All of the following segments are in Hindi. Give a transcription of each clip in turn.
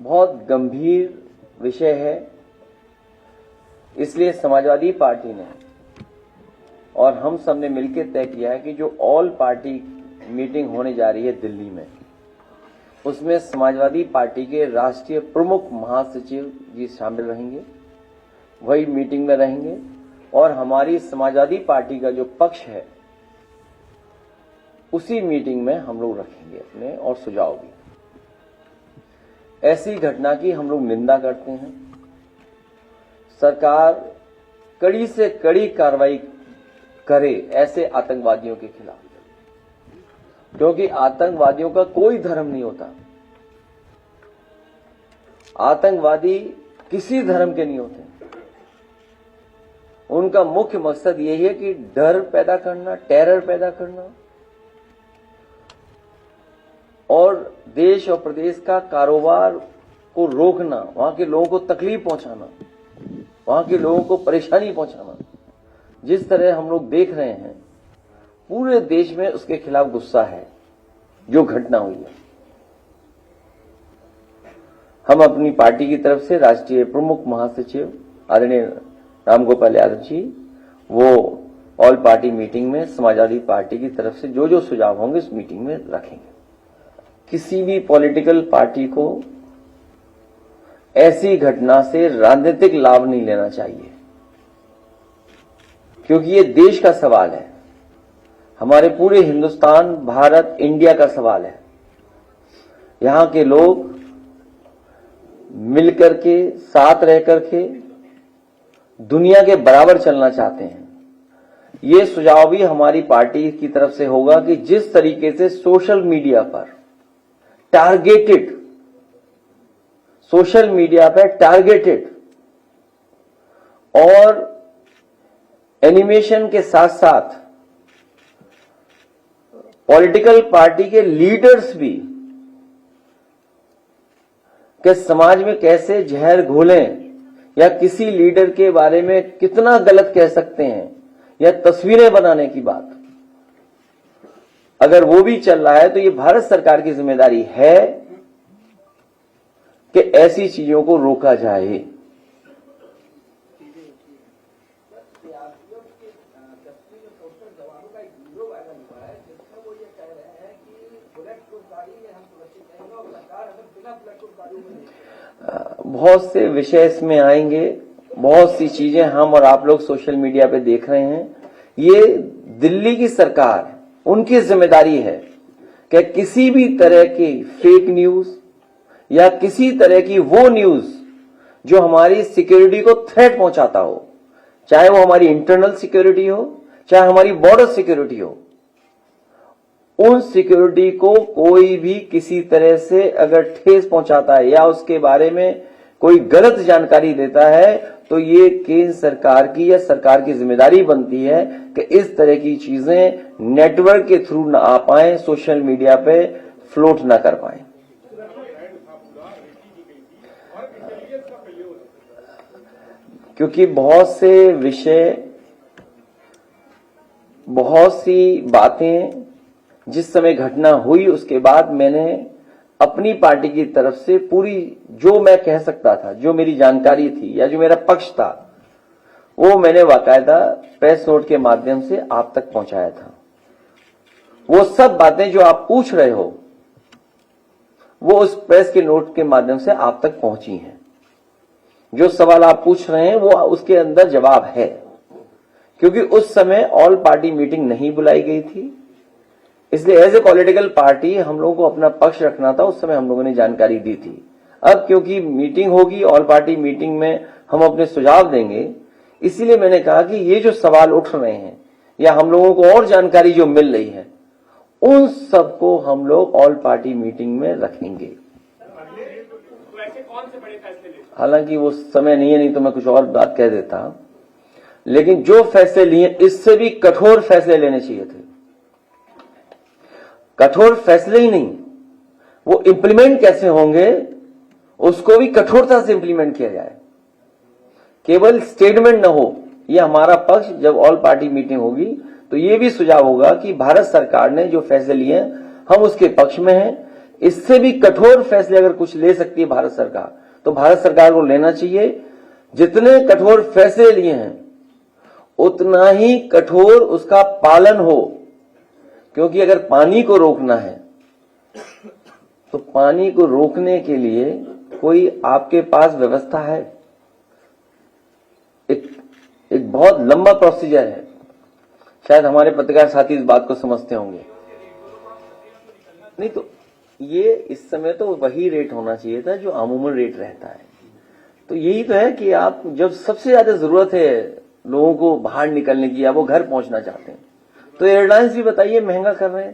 बहुत गंभीर विषय है, इसलिए समाजवादी पार्टी ने और हम सब ने मिलकर तय किया है कि जो ऑल पार्टी मीटिंग होने जा रही है दिल्ली में, उसमें समाजवादी पार्टी के राष्ट्रीय प्रमुख महासचिव जी शामिल रहेंगे, वही मीटिंग में रहेंगे और हमारी समाजवादी पार्टी का जो पक्ष है उसी मीटिंग में हम लोग रखेंगे अपने और सुझाव भी। ऐसी घटना की हम लोग निंदा करते हैं। सरकार कड़ी से कड़ी कार्रवाई करे ऐसे आतंकवादियों के खिलाफ, क्योंकि आतंकवादियों का कोई धर्म नहीं होता। आतंकवादी किसी धर्म के नहीं होते। उनका मुख्य मकसद यही है कि डर पैदा करना, टेरर पैदा करना और देश और प्रदेश का कारोबार को रोकना, वहां के लोगों को तकलीफ पहुंचाना, वहां के लोगों को परेशानी पहुंचाना। जिस तरह हम लोग देख रहे हैं पूरे देश में उसके खिलाफ गुस्सा है जो घटना हुई है। हम अपनी पार्टी की तरफ से राष्ट्रीय प्रमुख महासचिव आदरणीय रामगोपाल यादव जी वो ऑल पार्टी मीटिंग में समाजवादी पार्टी की तरफ से जो जो सुझाव होंगे उस मीटिंग में रखेंगे। किसी भी पॉलिटिकल पार्टी को ऐसी घटना से राजनीतिक लाभ नहीं लेना चाहिए, क्योंकि ये देश का सवाल है, हमारे पूरे हिंदुस्तान, भारत, इंडिया का सवाल है। यहां के लोग मिलकर के, साथ रह करके दुनिया के बराबर चलना चाहते हैं। ये सुझाव भी हमारी पार्टी की तरफ से होगा कि जिस तरीके से सोशल मीडिया पर टारगेटेड और एनिमेशन के साथ साथ पॉलिटिकल पार्टी के लीडर्स भी कि समाज में कैसे जहर घोलें या किसी लीडर के बारे में कितना गलत कह सकते हैं या तस्वीरें बनाने की बात, अगर वो भी चल रहा है तो ये भारत सरकार की जिम्मेदारी है कि ऐसी चीजों को रोका जाए। बहुत से विषय इसमें आएंगे, बहुत सी चीजें हम और आप लोग सोशल मीडिया पे देख रहे हैं। ये दिल्ली की सरकार, उनकी जिम्मेदारी है कि किसी भी तरह की फेक न्यूज या किसी तरह की वो न्यूज जो हमारी सिक्योरिटी को थ्रेट पहुंचाता हो, चाहे वो हमारी इंटरनल सिक्योरिटी हो, चाहे हमारी बॉर्डर सिक्योरिटी हो, उन सिक्योरिटी को कोई भी किसी तरह से अगर ठेस पहुंचाता है या उसके बारे में कोई गलत जानकारी देता है तो ये केंद्र सरकार की या सरकार की जिम्मेदारी बनती है कि इस तरह की चीजें नेटवर्क के थ्रू ना आ पाए, सोशल मीडिया पे फ्लोट ना कर पाए। क्योंकि बहुत से विषय, बहुत सी बातें जिस समय घटना हुई उसके बाद मैंने अपनी पार्टी की तरफ से पूरी जो मैं कह सकता था, जो मेरी जानकारी थी या जो मेरा पक्ष था, वो मैंने बाकायदा प्रेस नोट के माध्यम से आप तक पहुंचाया था। वो सब बातें जो आप पूछ रहे हो वो उस प्रेस के नोट के माध्यम से आप तक पहुंची हैं। जो सवाल आप पूछ रहे हैं वो उसके अंदर जवाब है, क्योंकि उस समय ऑल पार्टी मीटिंग नहीं बुलाई गई थी, इसलिए एज ए पॉलिटिकल पार्टी हम लोगों को अपना पक्ष रखना था। उस समय हम लोगों ने जानकारी दी थी। अब क्योंकि मीटिंग होगी, ऑल पार्टी मीटिंग में हम अपने सुझाव देंगे, इसीलिए मैंने कहा कि ये जो सवाल उठ रहे हैं या हम लोगों को और जानकारी जो मिल रही है उन सबको हम लोग ऑल पार्टी मीटिंग में रखेंगे। हालांकि वो समय नहीं है, नहीं तो मैं कुछ और बात कह देता, लेकिन जो फैसले लिए इससे भी कठोर फैसले लेने चाहिए थे। कठोर फैसले ही नहीं, वो इंप्लीमेंट कैसे होंगे उसको भी कठोरता से इंप्लीमेंट किया जाए, केवल स्टेटमेंट न हो। ये हमारा पक्ष जब ऑल पार्टी मीटिंग होगी तो ये भी सुझाव होगा कि भारत सरकार ने जो फैसले लिए हम उसके पक्ष में हैं, इससे भी कठोर फैसले अगर कुछ ले सकती है भारत सरकार, तो भारत सरकार को लेना चाहिए। जितने कठोर फैसले लिए हैं उतना ही कठोर उसका पालन हो, क्योंकि अगर पानी को रोकना है तो पानी को रोकने के लिए कोई आपके पास व्यवस्था है? एक बहुत लंबा प्रोसीजर है। शायद हमारे पत्रकार साथी इस बात को समझते होंगे। नहीं तो ये इस समय तो वही रेट होना चाहिए था जो अमूमन रेट रहता है। तो यही तो है कि आप जब सबसे ज्यादा जरूरत है लोगों को बाहर निकलने की या वो घर पहुंचना चाहते हैं, तो एयरलाइंस भी बताइए महंगा कर रहे हैं।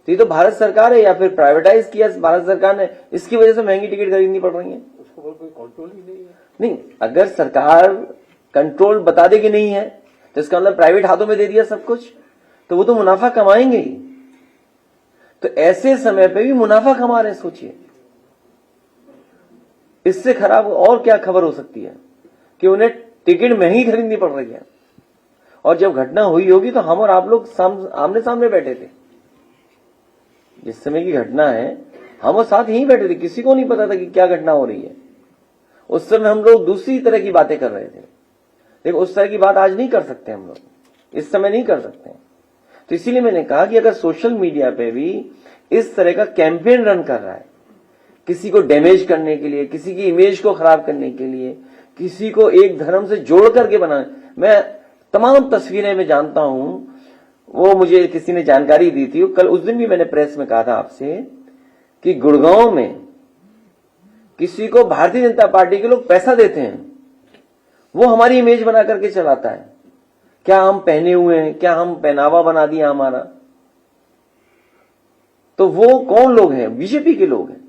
तो ये तो भारत सरकार है या फिर प्राइवेटाइज किया भारत सरकार ने, इसकी वजह से महंगी टिकट खरीदनी पड़ रही है। उसको कोई कंट्रोल ही नहीं है। नहीं, अगर सरकार कंट्रोल बता देगी नहीं है तो इसका मतलब प्राइवेट हाथों में दे दिया सब कुछ, तो वो तो मुनाफा कमाएंगे ही। तो ऐसे समय पे भी मुनाफा कमा रहे हैं, सोचिए। इससे खराब और क्या खबर हो सकती है कि उन्हें टिकट महंगी खरीदनी पड़ रही है। और जब घटना हुई होगी तो हम और आप लोग आमने सामने बैठे थे। जिस समय की घटना है हम और साथ यहीं बैठे थे, किसी को नहीं पता था कि क्या घटना हो रही है। उस समय हम लोग दूसरी तरह की बातें कर रहे थे। देखो, उस तरह की बात आज नहीं कर सकते हम लोग, इस समय नहीं कर सकते। तो इसीलिए मैंने कहा कि अगर सोशल मीडिया पे भी इस तरह का कैंपेन रन कर रहा है, किसी को डैमेज करने के लिए, किसी की इमेज को खराब करने के लिए, किसी को एक धर्म से जोड़ करके बनाने, मैं तमाम तस्वीरें मैं जानता हूं, वो मुझे किसी ने जानकारी दी थी। कल उस दिन भी मैंने प्रेस में कहा था आपसे कि गुड़गांव में किसी को भारतीय जनता पार्टी के लोग पैसा देते हैं, वो हमारी इमेज बना करके चलाता है। क्या हम पहने हुए हैं, क्या हम पहनावा बना दिया हमारा, तो वो कौन लोग हैं? बीजेपी के लोग हैं।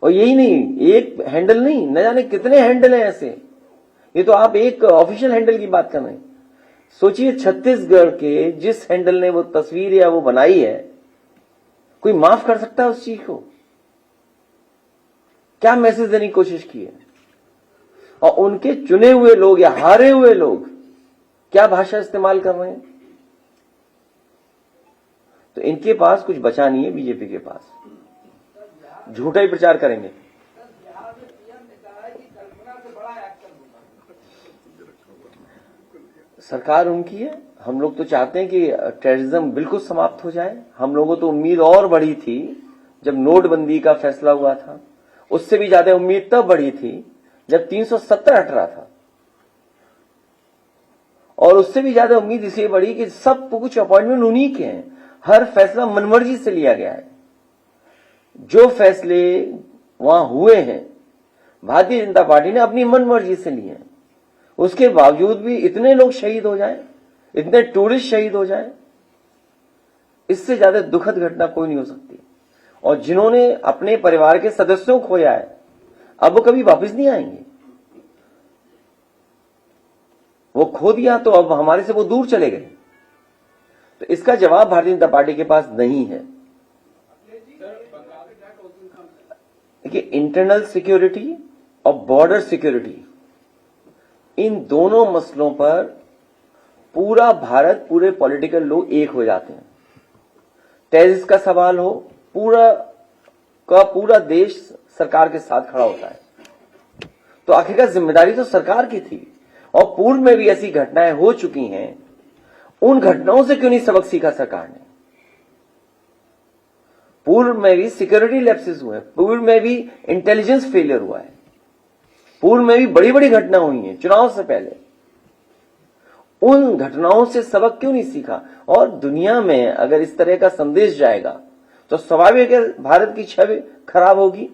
और यही नहीं, एक हैंडल नहीं, न जाने कितने हैंडल हैं ऐसे। ये तो आप एक ऑफिशियल हैंडल की बात कर रहे हैं। सोचिए, छत्तीसगढ़ के जिस हैंडल ने वो तस्वीर या वो बनाई है, कोई माफ कर सकता है उस चीज को? क्या मैसेज देने की कोशिश की है? और उनके चुने हुए लोग या हारे हुए लोग क्या भाषा इस्तेमाल कर रहे हैं? तो इनके पास कुछ बचा नहीं है, बीजेपी के पास झूठा ही प्रचार करेंगे। सरकार उनकी है। हम लोग तो चाहते हैं कि टेररिज्म बिल्कुल समाप्त हो जाए। हम लोगों तो उम्मीद और बढ़ी थी जब नोटबंदी का फैसला हुआ था, उससे भी ज्यादा उम्मीद तब बढ़ी थी जब 370 हट रहा था, और उससे भी ज्यादा उम्मीद इसलिए बढ़ी कि सब कुछ अपॉइंटमेंट उन्हीं के हैं। हर फैसला मनमर्जी से लिया गया है। जो फैसले वहां हुए हैं भारतीय जनता पार्टी ने अपनी मनमर्जी से लिए हैं। उसके बावजूद भी इतने लोग शहीद हो जाएं, इतने टूरिस्ट शहीद हो जाएं, इससे ज्यादा दुखद घटना कोई नहीं हो सकती। और जिन्होंने अपने परिवार के सदस्यों को खोया है, अब वो कभी वापस नहीं आएंगे। वो खो दिया तो अब हमारे से वो दूर चले गए। तो इसका जवाब भारतीय जनता पार्टी के पास नहीं है। देखिए, इंटरनल सिक्योरिटी और बॉर्डर सिक्योरिटी, इन दोनों मसलों पर पूरा भारत, पूरे पॉलिटिकल लोग एक हो जाते हैं। टेररिस्ट का सवाल हो, पूरा देश सरकार के साथ खड़ा होता है। तो आखिरकार जिम्मेदारी तो सरकार की थी। और पूर्व में भी ऐसी घटनाएं हो चुकी हैं, उन घटनाओं से क्यों नहीं सबक सीखा सरकार ने? पूर्व में भी सिक्योरिटी लैप्सेस हुए, पूर्व में भी इंटेलिजेंस फेलियर हुआ है, पूर्व में भी बड़ी बड़ी घटना हुई हैं चुनाव से पहले। उन घटनाओं से सबक क्यों नहीं सीखा? और दुनिया में अगर इस तरह का संदेश जाएगा तो स्वाभाविक है भारत की छवि खराब होगी।